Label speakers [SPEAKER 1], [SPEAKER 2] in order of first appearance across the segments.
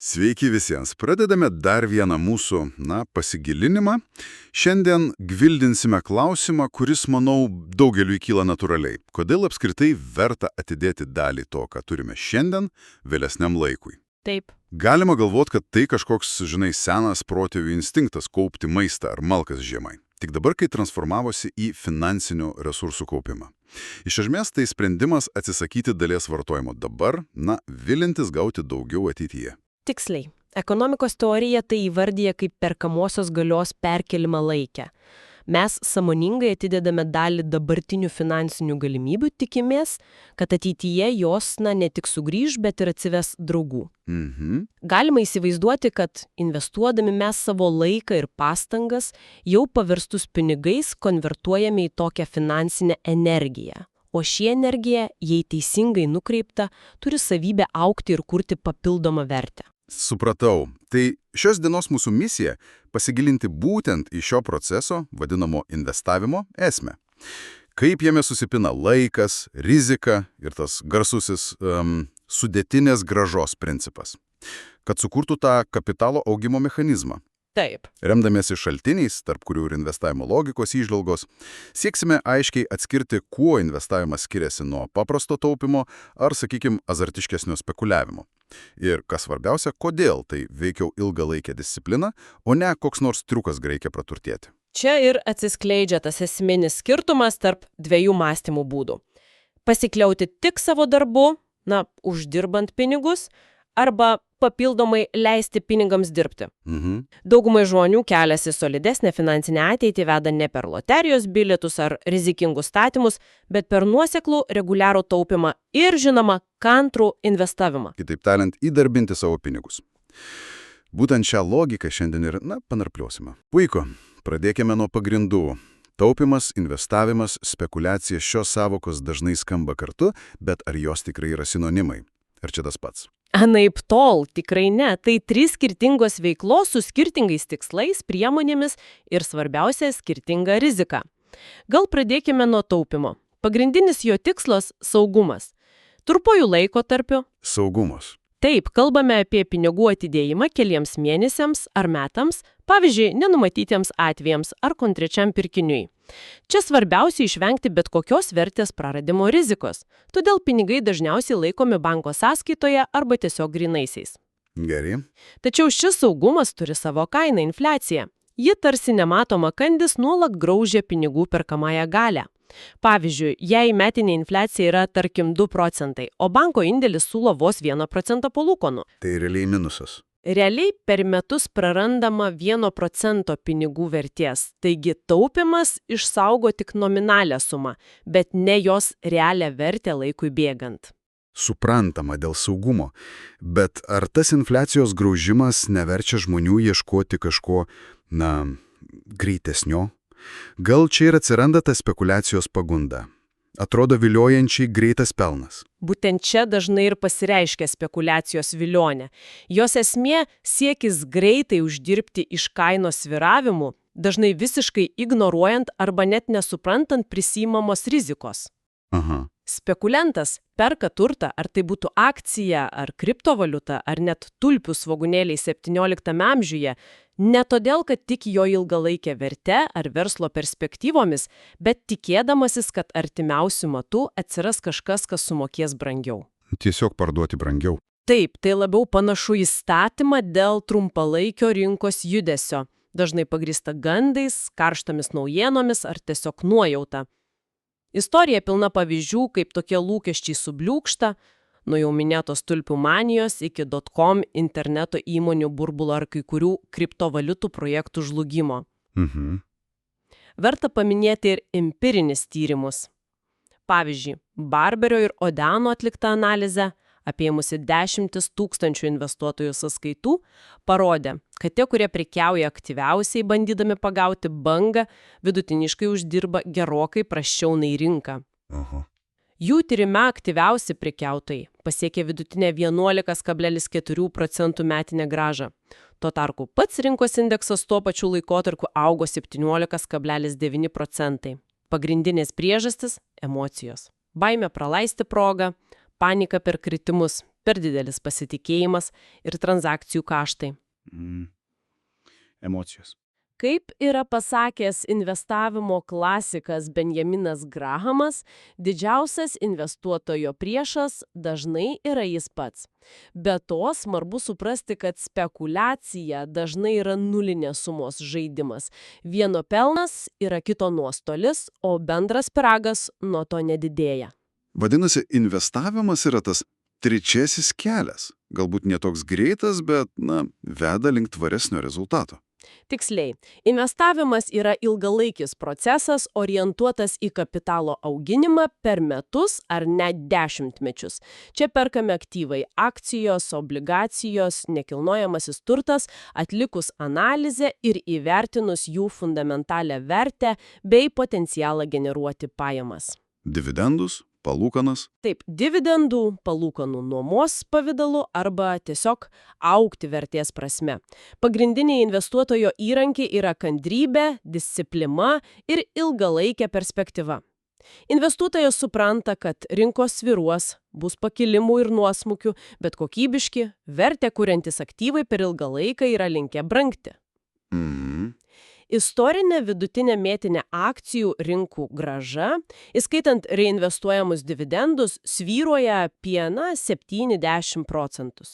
[SPEAKER 1] Sveiki visiems. Pradedame dar vieną mūsų, pasigilinimą. Šiandien gvildinsime klausimą, kuris, manau, daugeliui kyla natūraliai. Kodėl apskritai verta atidėti dalį to, ką turime šiandien, vėlesniam laikui?
[SPEAKER 2] Taip.
[SPEAKER 1] Galima galvoti, kad tai kažkoks, senas protėvių instinktas kaupti maistą ar malkas žiemai. Tik dabar, kai transformavosi į finansinių resursų kaupimą. Iš esmės, tai sprendimas atsisakyti dalies vartojimo dabar, vilintis gauti daugiau ateityje.
[SPEAKER 2] Tiksliai. Ekonomikos teorija tai įvardyja kaip perkamosios galios perkelimą laikę. Mes sąmoningai atidedame dalį dabartinių finansinių galimybių, tikimės, kad ateityje jos ne tik sugrįž, bet ir atsives draugų. Galima įsivaizduoti, kad investuodami mes savo laiką ir pastangas jau paverstus pinigais konvertuojame į tokią finansinę energiją. O ši energija, jei teisingai nukreipta, turi savybę augti ir kurti papildomą vertę.
[SPEAKER 1] Supratau. Tai šios dienos mūsų misija – pasigilinti būtent į šio proceso, vadinamo investavimo, esmę. Kaip jame susipina laikas, rizika ir tas garsusis sudėtinės grąžos principas, kad sukurtų tą kapitalo augimo mechanizmą.
[SPEAKER 2] Taip.
[SPEAKER 1] Remdamiesi šaltiniais, tarp kurių ir investavimo logikos įžvalgos, sieksime aiškiai atskirti, kuo investavimas skiriasi nuo paprasto taupimo ar, azartiškesnio spekuliavimo. Ir, kas svarbiausia, kodėl tai veikiau ilgalaikė disciplina, o ne koks nors triukas reikia praturtėti.
[SPEAKER 2] Čia ir atsiskleidžia tas esminis skirtumas tarp dviejų mąstymų būdų. Pasikliauti tik savo darbu, uždirbant pinigus, arba papildomai leisti pinigams dirbti. Daugumai žmonių kelias į solidesnę finansinę ateitį veda ne per loterijos bilietus ar rizikingus statymus, bet per nuoseklų reguliarų taupimą ir, žinoma, kantrų investavimą.
[SPEAKER 1] Kitaip tariant, įdarbinti savo pinigus. Būtent šią logiką šiandien ir, panarpliuosime. Puiku, pradėkime nuo pagrindų. Taupimas, investavimas, spekulacija, šios sąvokos dažnai skamba kartu, bet ar jos tikrai yra sinonimai? Ar čia tas pats?
[SPEAKER 2] Anaiptol, tikrai ne. Tai 3 skirtingos veiklos su skirtingais tikslais, priemonėmis ir svarbiausia skirtinga rizika. Gal pradėkime nuo taupimo. Pagrindinis jo tikslas – saugumas. Trumpuoju laikotarpiu.
[SPEAKER 1] Saugumas.
[SPEAKER 2] Taip, kalbame apie pinigų atidėjimą keliems mėnesiams ar metams, pavyzdžiui, nenumatytiems atvejams ar konkrečiam pirkiniui. Čia svarbiausia išvengti bet kokios vertės praradimo rizikos, todėl pinigai dažniausiai laikomi banko sąskaitoje arba tiesiog grynaisiais.
[SPEAKER 1] Gerai.
[SPEAKER 2] Tačiau šis saugumas turi savo kainą – infliaciją. Ji tarsi nematoma kandis nuolat graužia pinigų perkamąją galią. Pavyzdžiui, jei metinė infliacija yra, tarkim, 2 procentai, o banko indėlis siūlo vos 1 procentą palūkanų.
[SPEAKER 1] Tai realiai minusas.
[SPEAKER 2] Realiai per metus prarandama 1 procento pinigų vertės, taigi taupimas išsaugo tik nominalią sumą, bet ne jos realią vertę laikui bėgant.
[SPEAKER 1] Suprantama dėl saugumo, bet ar tas infliacijos graužimas neverčia žmonių ieškoti kažko, greitesnio? Gal čia ir atsiranda ta spekulacijos pagunda? Atrodo viliojančiai greitas pelnas.
[SPEAKER 2] Būtent čia dažnai ir pasireiškia spekulacijos vilionė. Jos esmė siekis greitai uždirbti iš kainos svyravimų, dažnai visiškai ignoruojant arba net nesuprantant prisiimamos rizikos. Spekuliantas perka turtą, ar tai būtų akcija, ar kriptovaliuta, ar net tulpių svogūnėliai 17 amžiuje, ne todėl, kad tiki jo ilgalaikė verte ar verslo perspektyvomis, bet tikėdamasis, kad artimiausiu metu atsiras kažkas, kas sumokės brangiau.
[SPEAKER 1] Tiesiog parduoti brangiau.
[SPEAKER 2] Taip, tai labiau panašu į statymą dėl trumpalaikio rinkos judesio, dažnai pagrįsta gandais, karštomis naujienomis ar tiesiog nuojauta. Istorija pilna pavyzdžių, kaip tokie lūkesčiai subliūkšta, nuo jau minėtos tulpių manijos iki .com interneto įmonių burbulo ar kai kurių kriptovaliutų projektų žlugimo. Verta paminėti ir empirinis tyrimus. Pavyzdžiui, Barberio ir Odano atlikta analizė, apėmusi 10 000 investuotojų sąskaitų, parodė, kad tie, kurie prekiauja aktyviausiai bandydami pagauti bangą, vidutiniškai uždirba gerokai prasčiau nei rinka. Jų tyrime aktyviausi prekiautojai pasiekė vidutinę 11,4 procentų metinę grąžą. Tuo tarpu pats rinkos indeksas tuo pačiu laikotarpiu augo 17,9 procentai. Pagrindinės priežastis – emocijos. Baimė praleisti progą, panika per kritimus, per didelis pasitikėjimas ir transakcijų kaštai.
[SPEAKER 3] Emocijos.
[SPEAKER 2] Kaip yra pasakęs investavimo klasikas Benjaminas Grahamas, didžiausias investuotojo priešas dažnai yra jis pats. Be to, svarbu suprasti, kad spekulacija dažnai yra nulinės sumos žaidimas. Vieno pelnas yra kito nuostolis, o bendras pyragas nuo to nedidėja.
[SPEAKER 1] Vadinasi, investavimas yra tas trečiasis kelias. Galbūt netoks greitas, bet, veda link tvaresnio rezultato.
[SPEAKER 2] Tiksliai, investavimas yra ilgalaikis procesas orientuotas į kapitalo auginimą per metus ar net 10 mečius. Čia perkame aktyvai – akcijos, obligacijos, nekilnojamasis turtas, atlikus analizę ir įvertinus jų fundamentalią vertę bei potencialą generuoti pajamas.
[SPEAKER 1] Dividendus, palūkanas.
[SPEAKER 2] Taip, dividendų, palūkanų nuomos pavidalu arba tiesiog augti vertės prasme. Pagrindiniai investuotojo įrankiai yra kantrybė, disciplina ir ilgalaikė perspektyva. Investuotojas supranta, kad rinkos svyruos, bus pakilimų ir nuosmukių, bet kokybiški, vertę kuriantis aktyvai per ilgą laiką yra linkę brangti. Istorinė vidutinė metinė akcijų rinkų grąža, įskaitant reinvestuojamus dividendus, svyruoja apie 70%.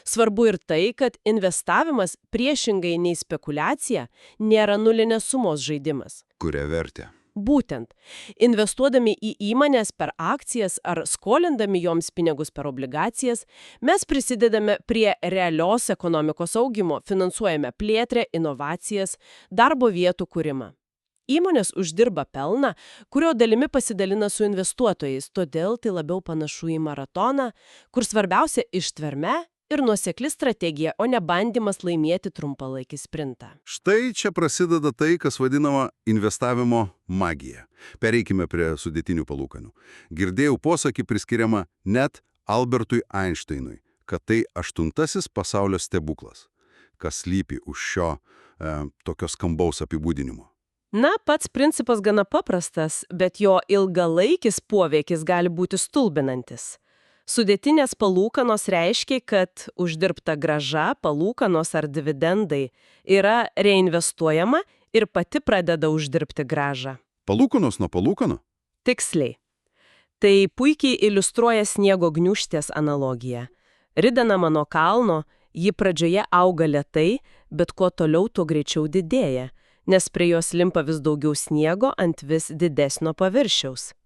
[SPEAKER 2] Svarbu ir tai, kad investavimas priešingai nei spekulacija nėra nulinės sumos žaidimas.
[SPEAKER 1] Kuria vertė?
[SPEAKER 2] Būtent, investuodami į įmonės per akcijas ar skolindami joms pinigus per obligacijas, mes prisidedame prie realios ekonomikos augimo, finansuojame plėtrę, inovacijas, darbo vietų kūrimą. Įmonės uždirba pelną, kurio dalimi pasidalina su investuotojais, todėl tai labiau panašu į maratoną, kur svarbiausia ištvermė ir nuosekli strategija, o ne bandymas laimėti trumpalaikį sprintą.
[SPEAKER 1] Štai čia prasideda tai, kas vadinama investavimo magija. Pereikime prie sudėtinių palūkanų. Girdėjau posakį priskiriamą net Albertui Einšteinui, kad tai 8. pasaulio stebuklas. Kas slypi už šio tokio skambaus apibūdinimo?
[SPEAKER 2] Pats principas gana paprastas, bet jo ilgalaikis poveikis gali būti stulbinantis. Sudėtinės palūkanos reiškia, kad uždirbta grąža, palūkanos ar dividendai yra reinvestuojama ir pati pradeda uždirbti grąžą.
[SPEAKER 1] Palūkanos nuo palūkanų?
[SPEAKER 2] Tiksliai. Tai puikiai iliustruoja sniego gniūžtės analogiją. Ridinama nuo kalno, ji pradžioje auga lėtai, bet kuo toliau, tuo greičiau didėja, nes prie jos limpa vis daugiau sniego ant vis didesnio paviršiaus.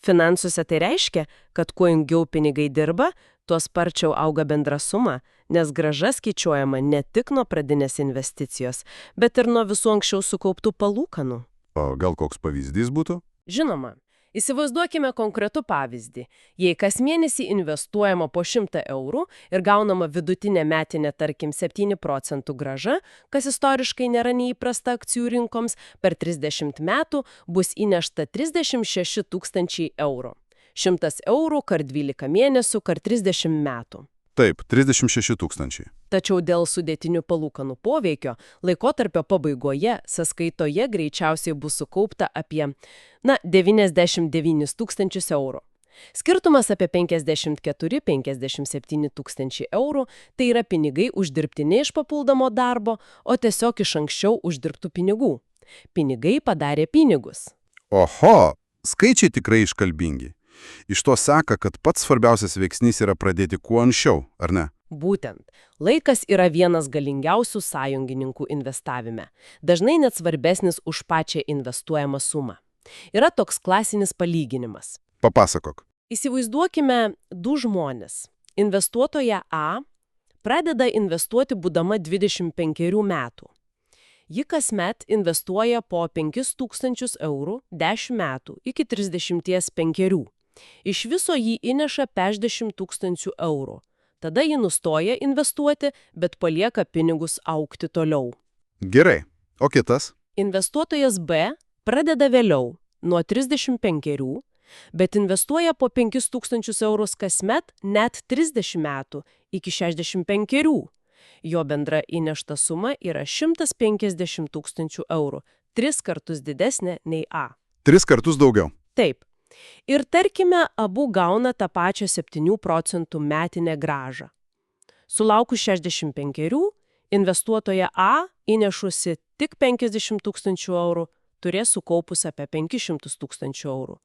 [SPEAKER 2] Finansuose tai reiškia, kad kuo ilgiau pinigai dirba, tuo sparčiau auga bendra suma, nes grąža skaičiuojama ne tik nuo pradinės investicijos, bet ir nuo visų anksčiau sukauptų palūkanų.
[SPEAKER 1] O gal koks pavyzdys būtų?
[SPEAKER 2] Žinoma. Įsivaizduokime konkretų pavyzdį. Jei kas mėnesį investuojama po 100 eurų ir gaunama vidutinė metinė, tarkim, 7% grąža, kas istoriškai nėra neįprasta akcijų rinkoms, per 30 metų bus įnešta 36 000 eurų. 100 eurų kart 12 mėnesių kart 30 metų.
[SPEAKER 1] Taip, 36 000.
[SPEAKER 2] Tačiau dėl sudėtinių palūkanų poveikio, laikotarpio pabaigoje sąskaitoje greičiausiai bus sukaupta apie 99 000 eurų. Skirtumas apie 54–57 000 eurų tai yra pinigai uždirbti ne iš papildomo darbo, o tiesiog iš anksčiau uždirbtų pinigų. Pinigai padarė pinigus.
[SPEAKER 1] Oho, skaičiai tikrai iškalbingi. Iš to seka, kad pats svarbiausias veiksnys yra pradėti kuo anksčiau, ar ne?
[SPEAKER 2] Būtent. Laikas yra vienas galingiausių sąjungininkų investavime. Dažnai net svarbesnis už pačią investuojamą sumą. Yra toks klasinis palyginimas.
[SPEAKER 1] Papasakok.
[SPEAKER 2] Įsivaizduokime du žmonės. Investuotoja A pradeda investuoti būdama 25 metų. Ji kasmet investuoja po 5 000 eurų 10 metų iki 35. Iš viso jį įneša 50 000 eurų. Tada ji nustoja investuoti, bet palieka pinigus augti toliau.
[SPEAKER 1] Gerai. O kitas?
[SPEAKER 2] Investuotojas B pradeda vėliau, nuo 35, bet investuoja po 5 000 eurų kasmet net 30 metų iki 65. Jo bendra įnešta suma yra 150 000 eurų, 3 kartus didesnė nei A.
[SPEAKER 1] 3 kartus daugiau.
[SPEAKER 2] Taip. Ir tarkime, abu gauna tą pačią 7 procentų metinę grąžą. Sulaukus 65, investuotoja A įnešusi tik 50 000 eurų, turės sukaupus apie 500 000 eurų,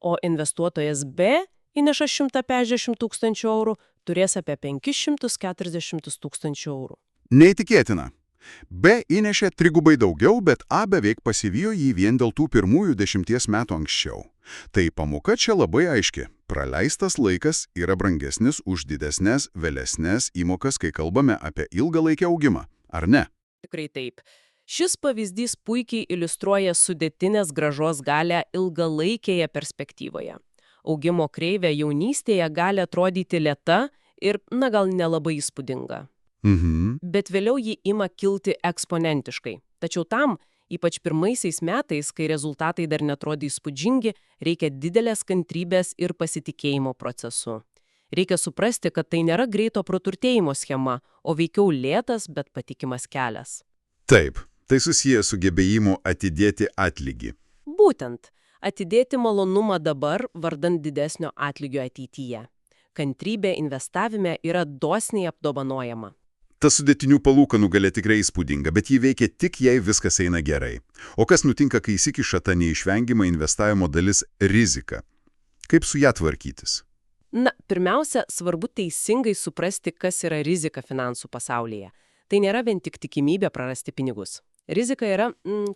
[SPEAKER 2] o investuotojas B įneša 150 000 eurų, turės apie 540 000 eurų.
[SPEAKER 1] Neįtikėtina. B įnešė trigubai daugiau, bet A beveik pasivijo jį vien dėl tų pirmųjų 10 metų anksčiau. Tai pamoka čia labai aiški. Praleistas laikas yra brangesnis už didesnės, vėlesnės įmokas, kai kalbame apie ilgalaikį augimą. Ar ne?
[SPEAKER 2] Tikrai taip. Šis pavyzdys puikiai iliustruoja sudėtinės grąžos galę ilgalaikėje perspektyvoje. Augimo kreivė jaunystėje gali atrodyti lėta ir, gal nelabai įspūdinga. Bet vėliau ji ima kilti eksponentiškai. Tačiau tam, ypač pirmaisiais metais, kai rezultatai dar netrodė įspūdingi, reikia didelės kantrybės ir pasitikėjimo procesu. Reikia suprasti, kad tai nėra greito praturtėjimo schema, o veikiau lėtas, bet patikimas kelias.
[SPEAKER 1] Taip, tai susiję su gebėjimu atidėti atlygį.
[SPEAKER 2] Būtent, atidėti malonumą dabar, vardant didesnio atlygio ateityje. Kantrybė investavime yra dosniai apdovanojama.
[SPEAKER 1] Ta sudėtinių palūkanų galia tikrai įspūdinga, bet ji veikia tik, jei viskas eina gerai. O kas nutinka, kai įsikiša ta neišvengiama investavimo dalis – rizika? Kaip su ją tvarkytis?
[SPEAKER 2] Pirmiausia, svarbu teisingai suprasti, kas yra rizika finansų pasaulyje. Tai nėra vien tik tikimybė prarasti pinigus. Rizika yra,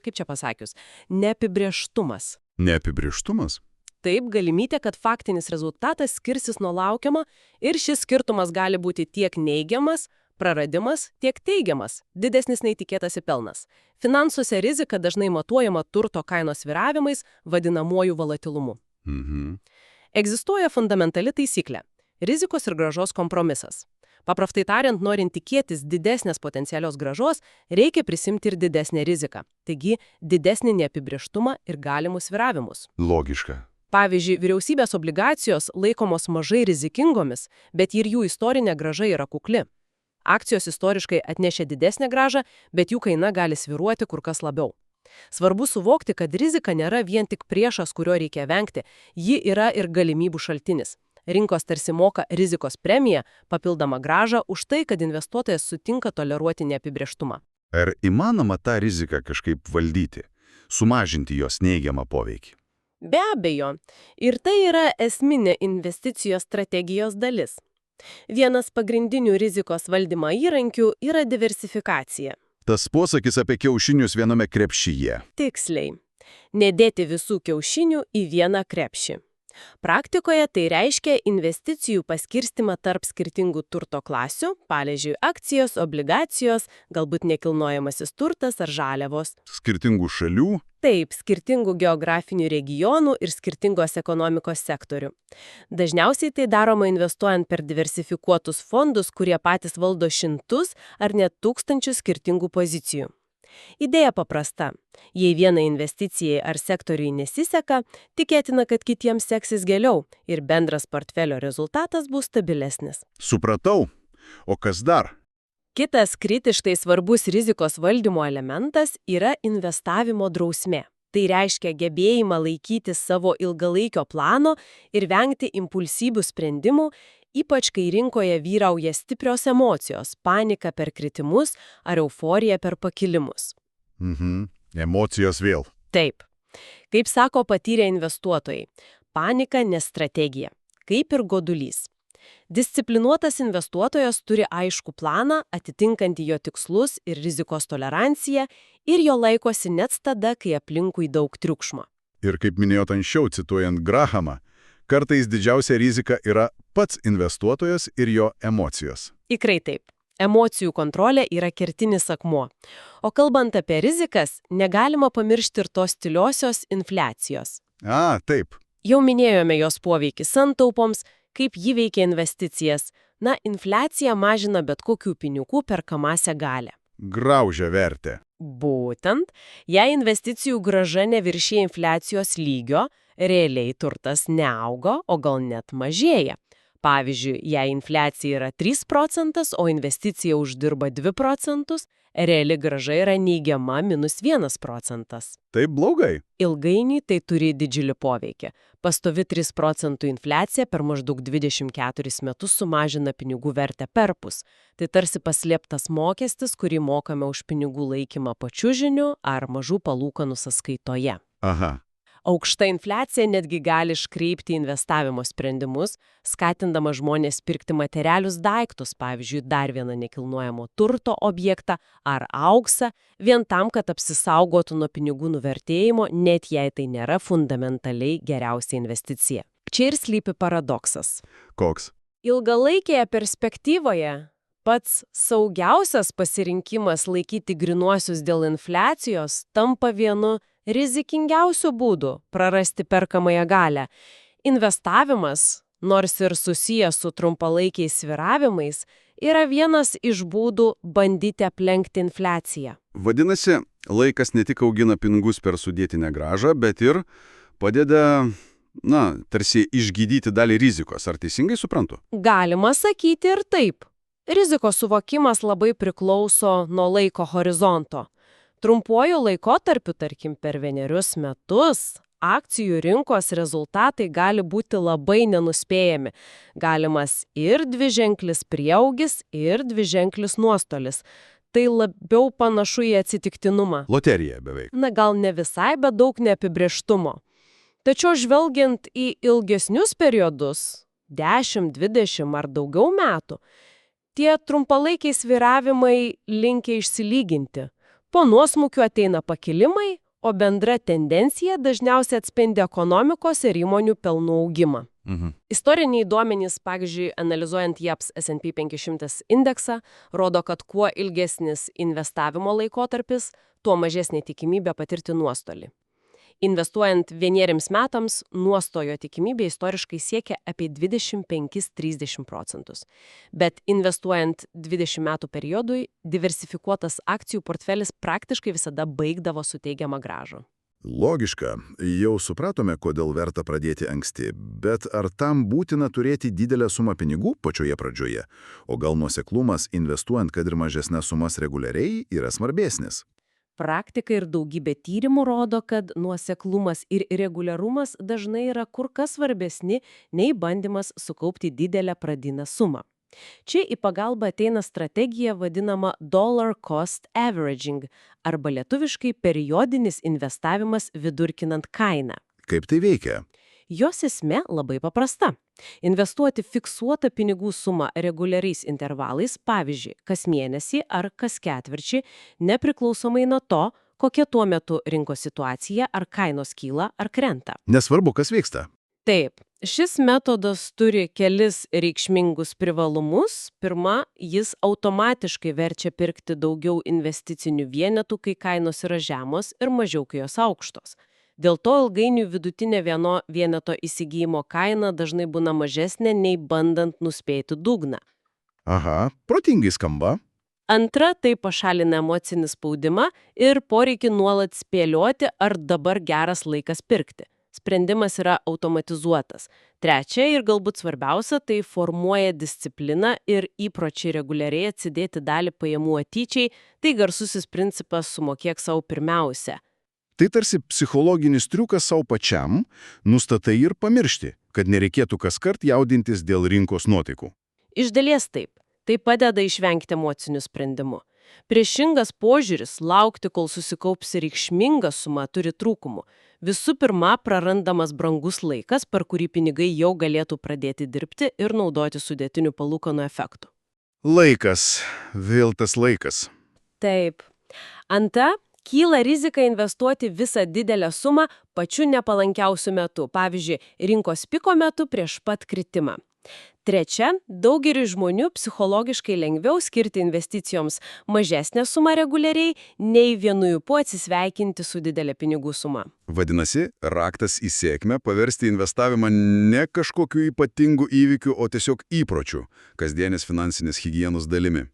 [SPEAKER 2] kaip čia pasakius, neapibrėžtumas.
[SPEAKER 1] Neapibrėžtumas?
[SPEAKER 2] Taip, galimybė, kad faktinis rezultatas skirsis nuo laukiamo ir šis skirtumas gali būti tiek neigiamas, praradimas, tiek teigiamas, didesnis nei tikėtasi pelnas. Finansuose rizika dažnai matuojama turto kainos svyravimais, vadinamuoju volatilumu. Egzistuoja fundamentali taisyklė – rizikos ir grąžos kompromisas. Paprastai tariant, norint tikėtis didesnės potencialios grąžos, reikia prisimti ir didesnę riziką, taigi didesnį neapibrėžtumą ir galimus svyravimus.
[SPEAKER 1] Logiška.
[SPEAKER 2] Pavyzdžiui, vyriausybės obligacijos laikomos mažai rizikingomis, bet ir jų istorinė grąža yra kukli. Akcijos istoriškai atnešė didesnę grąžą, bet jų kaina gali svyruoti kur kas labiau. Svarbu suvokti, kad rizika nėra vien tik priešas, kurio reikia vengti, ji yra ir galimybių šaltinis. Rinkos tarsi moka rizikos premiją, papildomą grąžą už tai, kad investuotojas sutinka toleruoti neapibrėžtumą.
[SPEAKER 1] Ar įmanoma tą riziką kažkaip valdyti, sumažinti jos neigiamą poveikį?
[SPEAKER 2] Be abejo, ir tai yra esminė investicijos strategijos dalis. Vienas pagrindinių rizikos valdymo įrankių yra diversifikacija.
[SPEAKER 1] Tas posakis apie kiaušinius viename krepšyje.
[SPEAKER 2] Tiksliai. Nedėti visų kiaušinių į vieną krepšį. Praktikoje tai reiškia investicijų paskirstimą tarp skirtingų turto klasių, pavyzdžiui, akcijos, obligacijos, galbūt nekilnojamasis turtas ar žaliavos.
[SPEAKER 1] Skirtingų šalių?
[SPEAKER 2] Taip, skirtingų geografinių regionų ir skirtingos ekonomikos sektorių. Dažniausiai tai daroma investuojant per diversifikuotus fondus, kurie patys valdo šimtus ar net tūkstančius skirtingų pozicijų. Idėja paprasta. Jei vienai investicijai ar sektoriui nesiseka, tikėtina, kad kitiems seksis geriau ir bendras portfelio rezultatas bus stabilesnis.
[SPEAKER 1] Supratau. O kas dar?
[SPEAKER 2] Kitas kritiškai svarbus rizikos valdymo elementas yra investavimo drausmė. Tai reiškia gebėjimą laikyti savo ilgalaikio plano ir vengti impulsyvių sprendimų, ypač kai rinkoje vyrauja stiprios emocijos, panika per kritimus ar euforija per pakilimus.
[SPEAKER 1] Emocijos vėl.
[SPEAKER 2] Taip. Kaip sako patyrę investuotojai, panika ne strategija, kaip ir godulys. Disciplinuotas investuotojas turi aiškų planą, atitinkantį jo tikslus ir rizikos toleranciją, ir jo laikosi net tada, kai aplinkui daug triukšmo.
[SPEAKER 1] Ir kaip minėjot anksčiau, cituojant Grahamą, kartais didžiausia rizika yra pats investuotojas ir jo emocijos.
[SPEAKER 2] Tikrai taip. Emocijų kontrolė yra kertinis akmuo. O kalbant apie rizikas, negalima pamiršti ir tos tyliosios infliacijos.
[SPEAKER 1] Taip.
[SPEAKER 2] Jau minėjome jos poveikį santaupoms, kaip ji veikia investicijas. Infliacija mažina bet kokių pinigų perkamąsią galią.
[SPEAKER 1] Graužia vertę.
[SPEAKER 2] Būtent, jei investicijų grąža neviršija infliacijos lygio, realiai turtas neauga, o gal net mažėja. Pavyzdžiui, jei infliacija yra 3 procentas, o investicija uždirba 2 procentus, reali grąža yra neigiama -1 procentas.
[SPEAKER 1] Tai blogai.
[SPEAKER 2] Ilgainiui tai turi didžiulį poveikį. Pastovi 3 procentų infliacija per maždaug 24 metus sumažina pinigų vertę perpus. Tai tarsi paslėptas mokestis, kurį mokame už pinigų laikymą pačiužiniu ar mažų palūkanų sąskaitoje.
[SPEAKER 1] Aha.
[SPEAKER 2] Aukšta infliacija netgi gali iškreipti investavimo sprendimus, skatindama žmonės pirkti materialius daiktus, pavyzdžiui, dar vieną nekilnojamo turto objektą ar auksą, vien tam, kad apsisaugotų nuo pinigų nuvertėjimo, net jei tai nėra fundamentaliai geriausia investicija. Čia ir slypi paradoksas.
[SPEAKER 1] Koks?
[SPEAKER 2] Ilgalaikėje perspektyvoje pats saugiausias pasirinkimas laikyti grynuosius dėl infliacijos tampa vienu rizikingiausių būdų prarasti perkamąją galią. Investavimas, nors ir susijęs su trumpalaikiais svyravimais, yra vienas iš būdų bandyti aplenkti infliaciją.
[SPEAKER 1] Vadinasi, laikas ne tik augina pinigus per sudėtinę grąžą, bet ir padeda, tarsi išgydyti dalį rizikos. Ar teisingai suprantu?
[SPEAKER 2] Galima sakyti ir taip. Rizikos suvokimas labai priklauso nuo laiko horizonto. Trumpuoju laikotarpiu, tarkim per 1 metus, akcijų rinkos rezultatai gali būti labai nenuspėjami. Galimas ir dviženklis prieaugis, ir dviženklis nuostolis. Tai labiau panašu į atsitiktinumą.
[SPEAKER 1] Loterija beveik.
[SPEAKER 2] Gal ne visai, bet daug neapibrėžtumo. Tačiau žvelgiant į ilgesnius periodus, 10, 20 ar daugiau metų, tie trumpalaikiai svyravimai linkia išsilyginti. Po nuosmukių ateina pakilimai, o bendra tendencija dažniausiai atspindi ekonomikos ir įmonių pelnų augimą. Istoriniai duomenys, pavyzdžiui, analizuojant JAPS S&P 500 indeksą, rodo, kad kuo ilgesnis investavimo laikotarpis, tuo mažesnė tikimybė patirti nuostolį. Investuojant 1 metams, nuostojo tikimybė istoriškai siekia apie 25–30 procentus. Bet investuojant 20 metų periodui, diversifikuotas akcijų portfelis praktiškai visada baigdavo su teigiama grąža.
[SPEAKER 1] Logiška. Jau supratome, kodėl verta pradėti anksti, bet ar tam būtina turėti didelę sumą pinigų pačioje pradžioje? O gal nuoseklumas investuojant, kad ir mažesnes sumas reguliariai, yra svarbesnis?
[SPEAKER 2] Praktika ir daugybė tyrimų rodo, kad nuoseklumas ir reguliarumas dažnai yra kur kas svarbesni nei bandymas sukaupti didelę pradinę sumą. Čia į pagalbą ateina strategija vadinama dollar cost averaging arba lietuviškai periodinis investavimas vidurkinant kainą.
[SPEAKER 1] Kaip tai veikia?
[SPEAKER 2] Jos esmė labai paprasta. Investuoti fiksuotą pinigų sumą reguliariais intervalais, pavyzdžiui, kas mėnesį ar kas ketvirčiai, nepriklausomai nuo to, kokia tuo metu rinkos situacija ar kainos kyla ar krenta.
[SPEAKER 1] Nesvarbu, kas vyksta.
[SPEAKER 2] Taip, šis metodas turi kelis reikšmingus privalumus. Pirma, jis automatiškai verčia pirkti daugiau investicinių vienetų, kai kainos yra žemos ir mažiau, kai jos aukštos. Dėl to ilgainiui vidutinė vieno vieneto įsigijimo kaina dažnai būna mažesnė nei bandant nuspėti dugną.
[SPEAKER 1] Aha, protingai skamba.
[SPEAKER 2] Antra, tai pašalina emocinį spaudimą ir poreikį nuolat spėlioti, ar dabar geras laikas pirkti. Sprendimas yra automatizuotas. Trečia ir galbūt svarbiausia, tai formuoja discipliną ir įpročiai reguliariai atsidėti dalį pajamų ateičiai, tai garsusis principas sumokėk savo pirmiausia.
[SPEAKER 1] Tai tarsi psichologinis triukas savo pačiam, nustatai ir pamiršti, kad nereikėtų kaskart jaudintis dėl rinkos nuotaikų.
[SPEAKER 2] Iš dalies taip. Tai padeda išvengti emocinių sprendimų. Priešingas požiūris laukti, kol susikaups reikšminga suma, turi trūkumų. Visų pirma, prarandamas brangus laikas, per kurį pinigai jau galėtų pradėti dirbti ir naudoti sudėtinių palūkanų efektų.
[SPEAKER 1] Laikas. Vėl tas laikas.
[SPEAKER 2] Taip. Anta, kyla rizika investuoti visą didelę sumą pačiu nepalankiausiu metu, pavyzdžiui, rinkos piko metu prieš pat kritimą. Trečia, daugeliui žmonių psichologiškai lengviau skirti investicijoms mažesnę sumą reguliariai, nei vienu ypu atsisveikinti su didelė pinigų suma.
[SPEAKER 1] Vadinasi, raktas į sėkmę paversti investavimą ne kažkokiu ypatingu įvykiu, o tiesiog įpročiu, kasdienės finansinės higienos dalimi.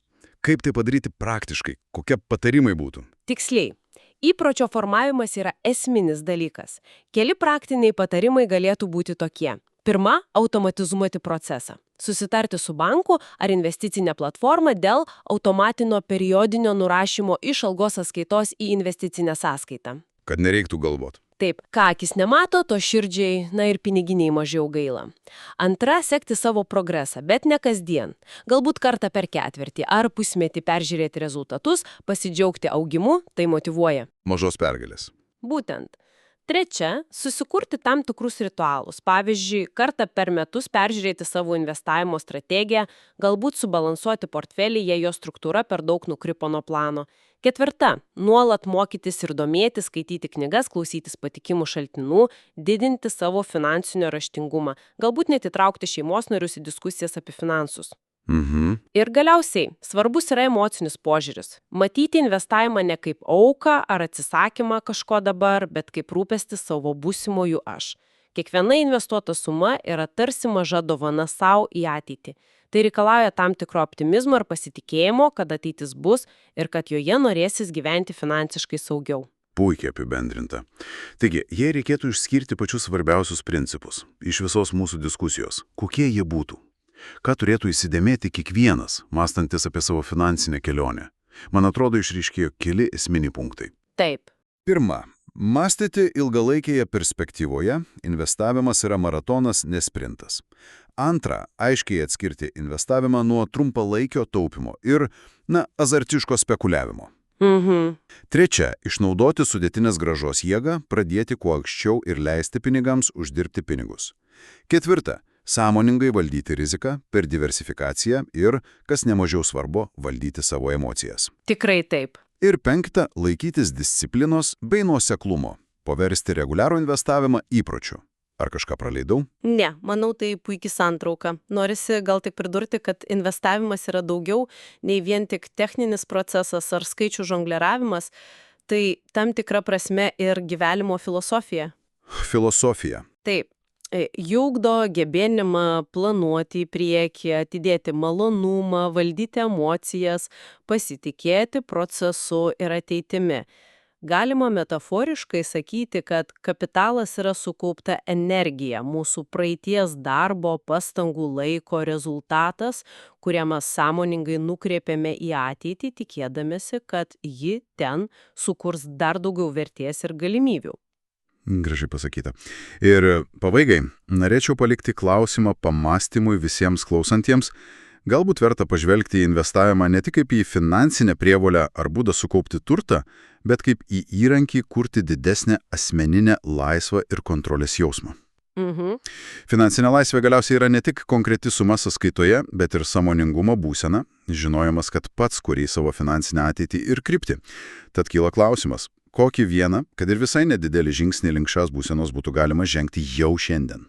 [SPEAKER 1] Kaip tai padaryti praktiškai? Kokie patarimai būtų?
[SPEAKER 2] Tiksliai. Įpročio formavimas yra esminis dalykas. Keli praktiniai patarimai galėtų būti tokie. Pirma – automatizuoti procesą. Susitarti su banku ar investicinė platforma dėl automatinio periodinio nurašymo iš algos sąskaitos į investicinę sąskaitą.
[SPEAKER 1] Kad nereiktų galvot.
[SPEAKER 2] Taip, ką akis nemato, to širdžiai, ir piniginiai mažiau gaila. Antra – sekti savo progresą, bet ne kasdien. Galbūt kartą per ketvirtį ar pusmetį peržiūrėti rezultatus, pasidžiaugti augimu, tai motyvuoja.
[SPEAKER 1] Mažos pergalės.
[SPEAKER 2] Būtent. Trečia – susikurti tam tikrus ritualus. Pavyzdžiui, kartą per metus peržiūrėti savo investavimo strategiją, galbūt subalansuoti portfelį, jei jo struktūra per daug nukrypo nuo plano. Ketvirta – nuolat mokytis ir domėtis, skaityti knygas, klausytis patikimų šaltinų, didinti savo finansinio raštingumą, galbūt net įtraukti šeimos narius į diskusijas apie finansus. Ir galiausiai, svarbus yra emocinis požiūris. Matyti investavimą ne kaip auką ar atsisakymą kažko dabar, bet kaip rūpestį savo būsimojų aš. Kiekviena investuota suma yra tarsi maža dovana savo į ateitį. Tai reikalauja tam tikro optimizmo ir pasitikėjimo, kad ateitis bus ir kad joje norėsis gyventi finansiškai saugiau.
[SPEAKER 1] Puikiai apibendrinta. Taigi, jei reikėtų išskirti pačius svarbiausius principus iš visos mūsų diskusijos, kokie jie būtų? Ką turėtų įsidėmėti kiekvienas, mąstantis apie savo finansinę kelionę? Man atrodo, išryškėjo keli esminiai punktai.
[SPEAKER 2] Taip.
[SPEAKER 1] Pirma, mąstyti ilgalaikėje perspektyvoje, investavimas yra maratonas, ne sprintas. Antra, aiškiai atskirti investavimą nuo trumpalaikio taupimo ir, azartiško spekuliavimo. Trečia, išnaudoti sudėtinės grąžos jėgą, pradėti kuo anksčiau ir leisti pinigams uždirbti pinigus. Ketvirta, sąmoningai valdyti riziką per diversifikaciją ir, kas nemažiau svarbu, valdyti savo emocijas.
[SPEAKER 2] Tikrai taip.
[SPEAKER 1] Ir penkta, laikytis disciplinos bei nuoseklumo, paversti reguliarų investavimą įpročiu. Ar kažką praleidau?
[SPEAKER 2] Ne, manau, tai puikiai santrauka. Norisi gal tik pridurti, kad investavimas yra daugiau nei vien tik techninis procesas ar skaičių žongleravimas, tai tam tikra prasme ir gyvenimo filosofija.
[SPEAKER 1] Filosofija.
[SPEAKER 2] Taip. Ugdo gebėjimą planuoti į priekį, atidėti malonumą, valdyti emocijas, pasitikėti procesu ir ateitimi. Galima metaforiškai sakyti, kad kapitalas yra sukaupta energija, mūsų praeities darbo, pastangų laiko rezultatas, kurią mes sąmoningai nukreipiame į ateitį, tikėdamėsi, kad ji ten sukurs dar daugiau vertės ir galimybių.
[SPEAKER 1] Gražiai pasakyta. Ir pabaigai, norėčiau palikti klausimą pamąstymui visiems klausantiems. Galbūt verta pažvelgti į investavimą ne tik kaip į finansinę prievolę ar būdą sukaupti turtą, bet kaip į įrankį kurti didesnę asmeninę laisvą ir kontrolės jausmą. Finansinė laisvė galiausiai yra ne tik konkreti suma sąskaitoje, bet ir sąmoningumo būsena, žinojimas, kad pats kuri savo finansinę ateitį ir kryptį. Tad kyla klausimas, kokį vieną, kad ir visai nedidelį žingsnį link šios būsenos būtų galima žengti jau šiandien.